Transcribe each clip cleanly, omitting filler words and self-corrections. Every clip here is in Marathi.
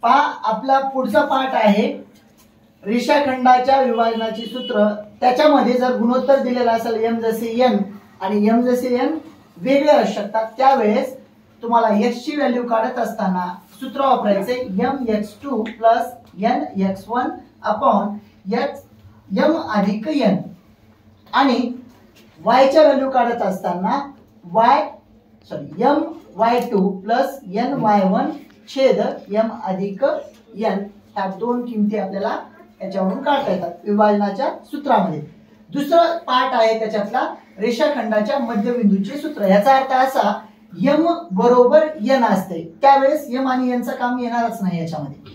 पहा आपला पुढचा पाठ आहे रेषाखंडाच्या विभाजनाचे सूत्र। त्याच्यामध्ये जर गुणोत्तर दिलेला असेल m जसे n आणि m जसे n वेगळे असू शकतात, त्यावेळेस तुम्हाला x ची व्हॅल्यू काढत असताना सूत्र वापरायचे mx2 nx1 m अधिक n आणि y च्या व्हॅल्यू काढत असताना my2 ny1 छेद m अधिक n ह्या दोन किमती आपल्याला याच्यावरून काढता येतात विभाजनाच्या सूत्रामध्ये। दुसरा पाठ आहे त्याच्यातला रेषाखंडाच्या मध्यबिंदूचे सूत्र। याचा अर्थ असा m बरोबर n असते, त्यावेळेस m आणि n चं काम येणारच नाही याच्यामध्ये।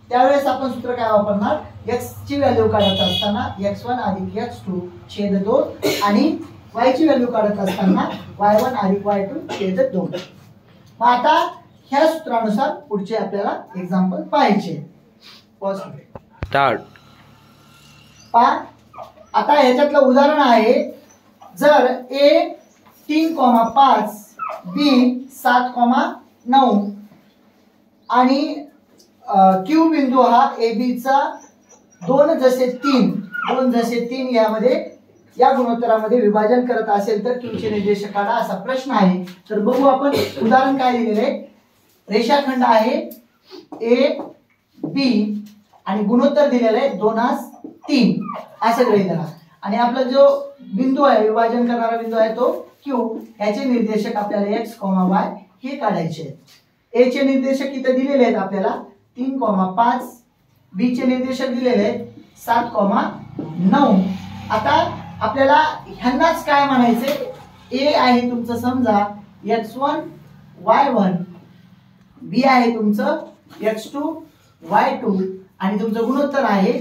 त्यावेळेस आपण सूत्र काय वापरणार, x ची व्हॅल्यू काढत असताना x1 अधिक x2 छेद 2 आणि y ची व्हॅल्यू काढत असताना y1 अधिक y2 छेद 2। मग आता ह्या सूत्रानुसार पुढचे आपल्याला एक्झाम्पल पाहायचे। स्टार्ट। आता ह्याच्यातलं उदाहरण आहे, जर a 3,5 b 7,9 आणि q बिंदू हा ab चा 2 जसे 3 यामध्ये या गुणोत्तरामध्ये विभाजन करत असेल तर q चे निर्देशक काढा असा प्रश्न आहे। तर बघू आपण उदाहरण काय दिलेले आहे। रेषाखंड आहे a b आणि गुणोत्तर दिलेलं आहे 2:3 असं गृहीत धरा आणि आपला जो बिंदू आहे विभाजन करणारा बिंदू आहे तो q, याचे निर्देशक आपल्याला x, y हे काढायचे आहेत। a चे निर्देशक इथे दिलेले आहेत आपल्याला 3,5, b चे निर्देशक दिलेले आहेत 7,9। आता आपल्याला ह्यांनाच काय म्हणायचे, a आहे तुमचं समजा x1 y1, b आहे तुमचं x2 y2 आणि तुमचं गुणोत्तर आहे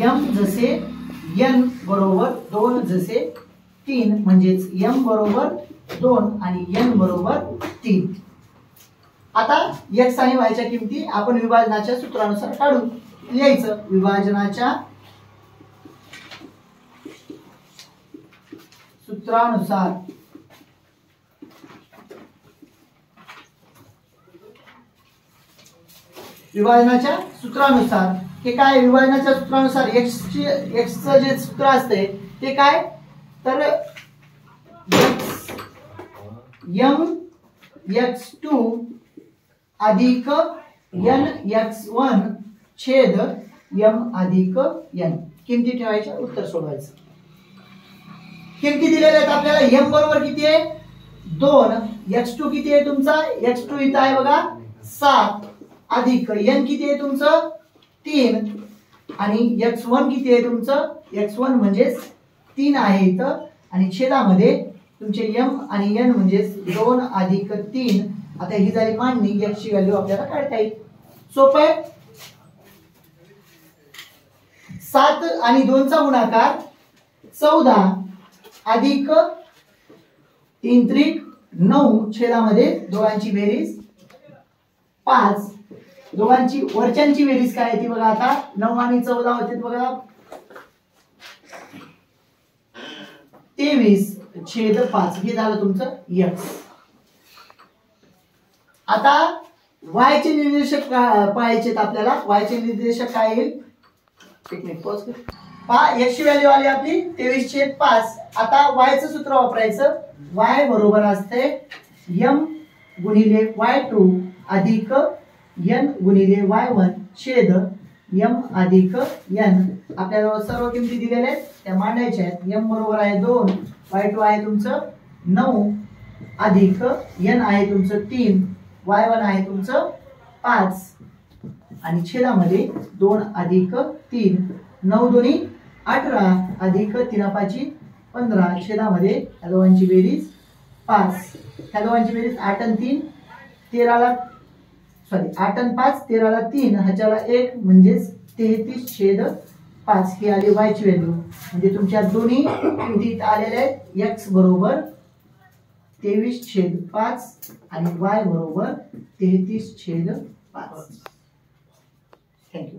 m जसे n बरोबर 2 जसे 3 म्हणजेच m बरोबर 2 आणि n बरोबर 3। आता x आणि y च्या किमती आपण विभाजनाच्या सूत्रानुसार काढून लिहायचं। विभाजनाच्या सूत्रानुसार हे काय, विभाजनाच्या सूत्रानुसार x चं जे सूत्र असते ते काय, तर mx2 अधिक nx1 छेद m अधिक n किमती ठेवायच्या, उत्तर सोडवायचं। किमती दिलेल्या आहेत आपल्याला। m बरोबर किती आहे 2, x2 किती आहे तुमचा, x2 इथं आहे बघा 7 अधिक n किती आहे तुमचं 3 आणि x1 किती आहे तुमचं, x1 म्हणजे 3 आहे इथं आणि छेदामध्ये तुमचे m आणि n म्हणजे 2 अधिक 3। आता ही झाली मांडणी, x ची व्हॅल्यू आपल्याला काढता येईल, सोपं आहे। 7 आणि 2 चा गुणाकार 14 अधिक 3 त्रिक 9 छेदामध्ये दोघांची बेरीज 5, दोघांची वरच्यांची बेरीज काय आहे ती बघा। आता 9 आणि 14 होते बघा 23 छेद 5 हे झालं तुमचं x। आता y चे निर्देशक पाहायचे आपल्याला। y चे निर्देशक काय येईल, एक मिनिट पॉज कर। पहा x ची व्हॅल्यू आली आपली 23/5। आता y चं सूत्र वापरायचं, y बरोबर असते m गुणिले y2 अधिक n गुणिले y1 छेद m अधिक n। आपल्याला सर्व किमती दिलेल्या आहेत त्या मांडायच्या आहेत। m बरोबर आहे 2, y2 आहे तुमचं 9 अधिक n आहे तुमचं 3, y1 आहे तुमचं 5 आणि छेदामध्ये 2 अधिक 3, 9 दोन्ही 18 अधिक 3 पाची 15 छेदामध्ये या दोघांची बेरीज 5, ह्या दोघांची बेरीज 8 आणि 3 13ला 8 आणि 5 13ला 3 ह्याच्याला 1 म्हणजे 33/5 ही आली y ची व्हॅल्यू। म्हणजे तुमच्या दोन्ही किमती आलेल्या आहेत, x बरोबर 23/5 आणि y बरोबर 33/5। थँक्यू।